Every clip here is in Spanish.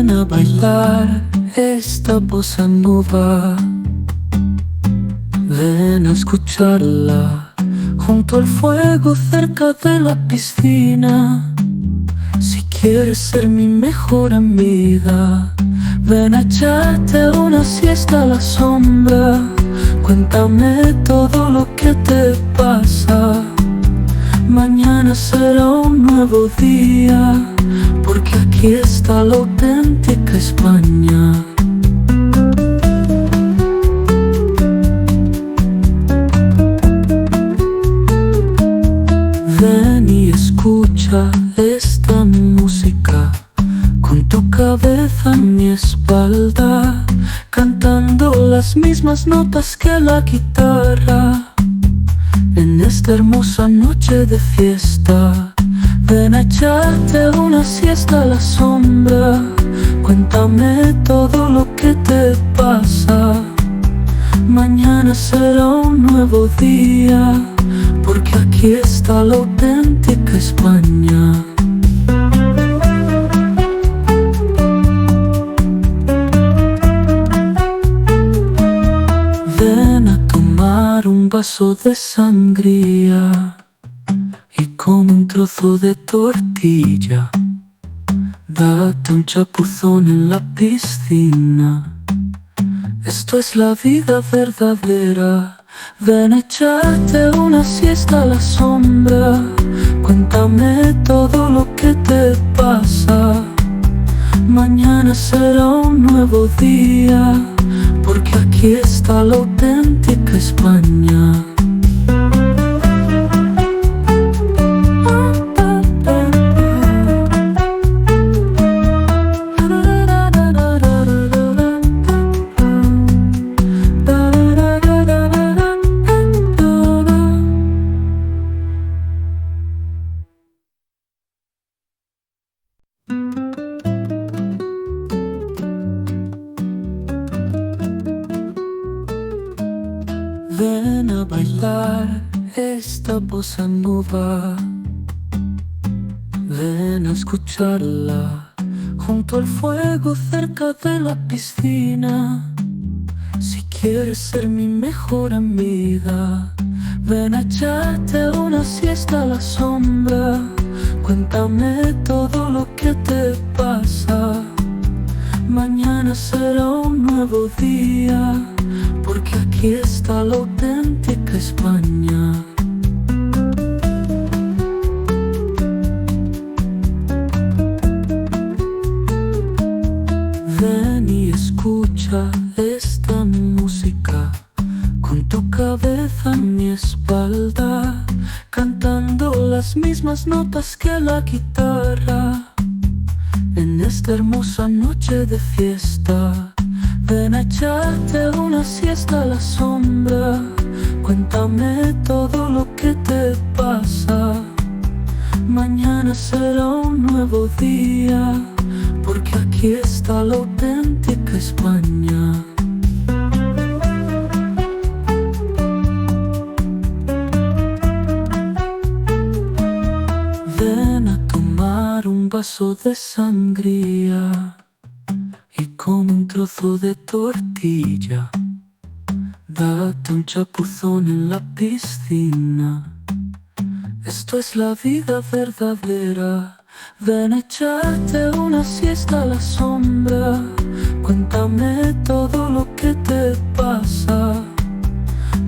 Ven a bailar esta bossa nova, ven a escucharla junto al fuego cerca de la piscina. Si quieres ser mi mejor amiga, ven a echarte una siesta a la sombra. Cuéntame todo lo que te pasa. Mañana será un nuevo día, porque aquí está la auténtica España. Ven y escucha esta música con tu cabeza en mi espalda, cantando las mismas notas que la guitarra. En esta hermosa noche de fiesta, ven a echarte una siesta a la sombra. Cuéntame todo lo que te pasa. Mañana será un nuevo día, porque aquí está la auténtica España. Ven a tomar un vaso de sangría y con un trozo de tortilla, date un chapuzón en la piscina. Esto es la vida verdadera. Ven a echarte una siesta a la sombra. Cuéntame todo lo que te pasa. Mañana será un nuevo día, porque aquí está la auténtica España. Ven a bailar esta bossa nova, ven a escucharla junto al fuego cerca de la piscina. Si quieres ser mi mejor amiga, ven a echarte una siesta a la sombra. Cuéntame todo lo que te pasa. Mañana será un nuevo día, porque aquí está la auténtica España. Ven y escucha esta música con tu cabeza en mi espalda, cantando las mismas notas que la guitarra. En esta hermosa noche de fiesta, ven a echarte una siesta a la sombra. Cuéntame todo lo que te pasa. Mañana será un nuevo día, porque aquí está la auténtica España. Ven a tomar un vaso de sangría y con un trozo de tortilla, date un chapuzón en la piscina. Esto es la vida verdadera. Ven a echarte una siesta a la sombra. Cuéntame todo lo que te pasa.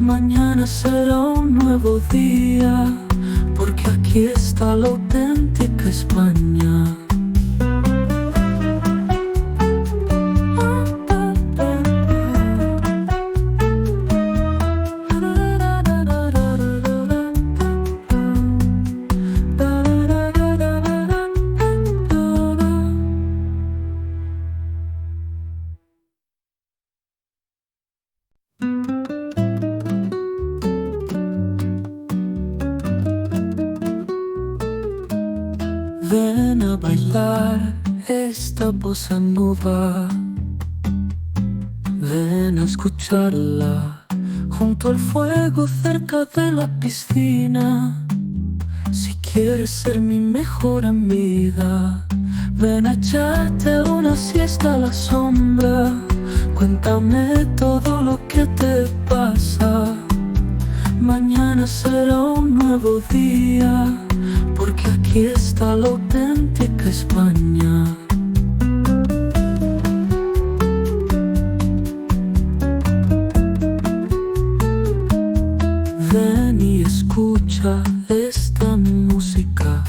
Mañana será un nuevo día, porque aquí está la auténtica España. Ven a bailar esta bossa nova, ven a escucharla junto al fuego cerca de la piscina. Si quieres ser mi mejor amiga, Ven a echarte una siesta a la sombra. Cuéntame todo lo que te pasa. Mañana será un nuevo día, porque aquí está la auténtica España. Ven y escucha esta música,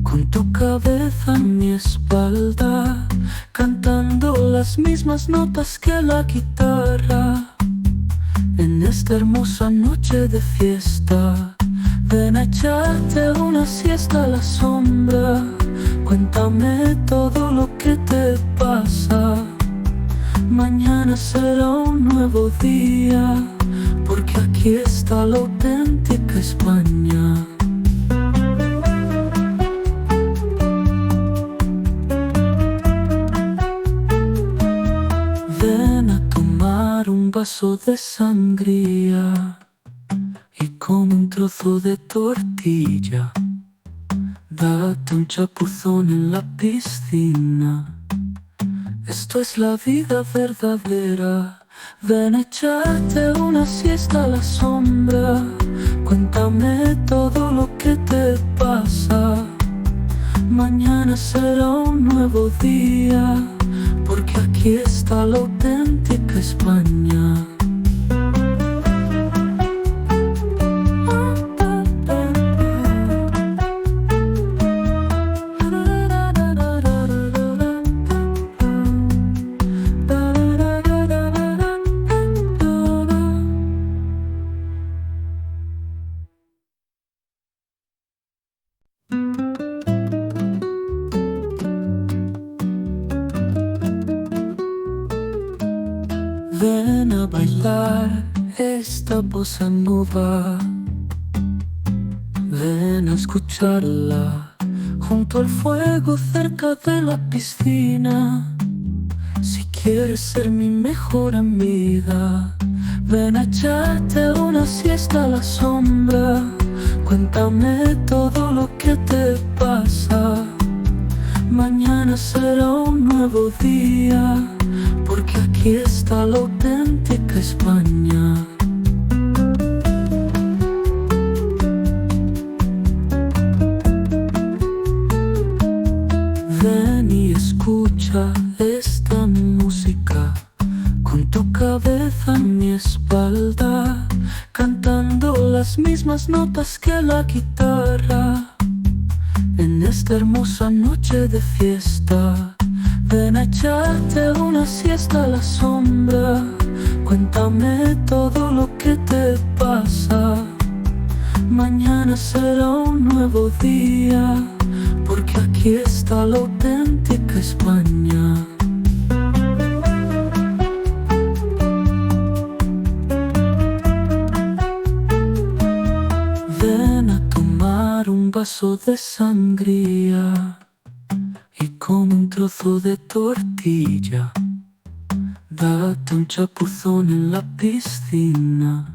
con tu cabeza en mi espalda, cantando las mismas notas que la guitarra. En esta hermosa noche de fiesta, ven a echarte una siesta a la sombra. Cuéntame todo lo que te pasa. Mañana será un nuevo día, porque aquí está la auténtica España. Ven a tomar un vaso de sangría y con un trozo de tortilla, date un chapuzón en la piscina. Esto es la vida verdadera. Ven a echarte una siesta a la sombra. Cuéntame todo lo que te pasa. Mañana será un nuevo día, porque aquí está la auténtica España. Ven a bailar esta bossa nova. Ven a escucharla junto al fuego cerca de la piscina. Si quieres ser mi mejor amiga, ven a echarte una siesta a la sombra. Cuéntame todo lo que te pasa. Mañana será un nuevo día, porque aquí está la auténtica España. Ven y escucha esta música, con tu cabeza en mi espalda, cantando las mismas notas que la guitarra. En esta hermosa noche de fiesta, ven a echarte una siesta a la sombra. Cuéntame todo lo que te pasa. Mañana será un nuevo día, porque aquí está la auténtica España. Ven a tomar un vaso de sangría y con un trozo de tortilla, date un chapuzón en la piscina.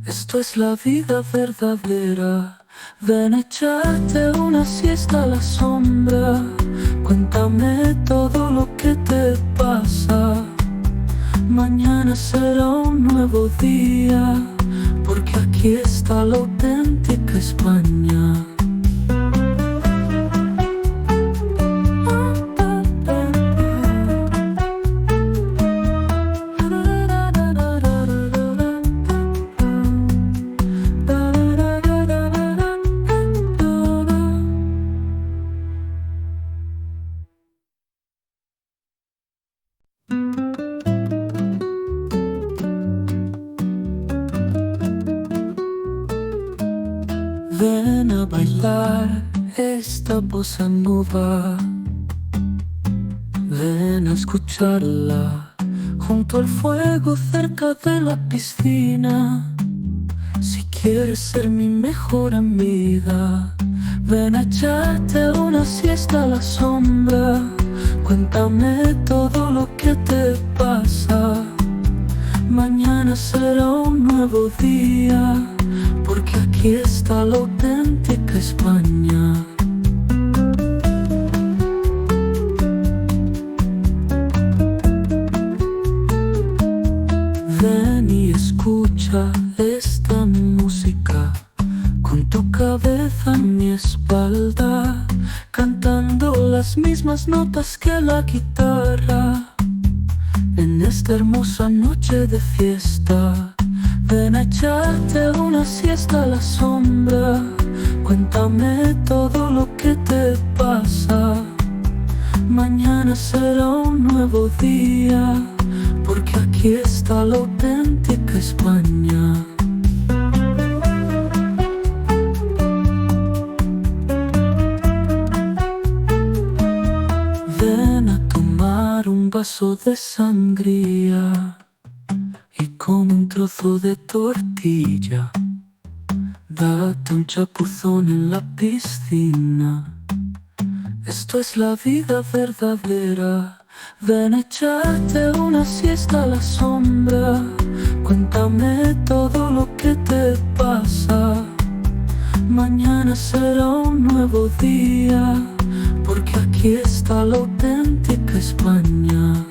Esto es la vida verdadera. Ven a echarte una siesta a la sombra. Cuéntame todo lo que te pasa. Mañana será un nuevo día, porque aquí está la auténtica España. Ven a bailar esta bossa nova. Ven a escucharla junto al fuego cerca de la piscina. Si quieres ser mi mejor amiga, ven a echarte una siesta a la sombra. Cuéntame todo lo que te pasa. Mañana será un nuevo día, porque aquí está la auténtica España. las mismas notas que la guitarra. En esta hermosa noche de fiesta, ven a echarte una siesta a la sombra. Cuéntame todo lo que te pasa. Mañana será un nuevo día, porque aquí está la auténtica España. Ven a tomar un vaso de sangría y con un trozo de tortilla, date un chapuzón en la piscina. Esto es la vida verdadera. Ven a echarte una siesta a la sombra. Cuéntame todo lo que te pasa. Mañana será un nuevo día, porque aquí está la auténtica España.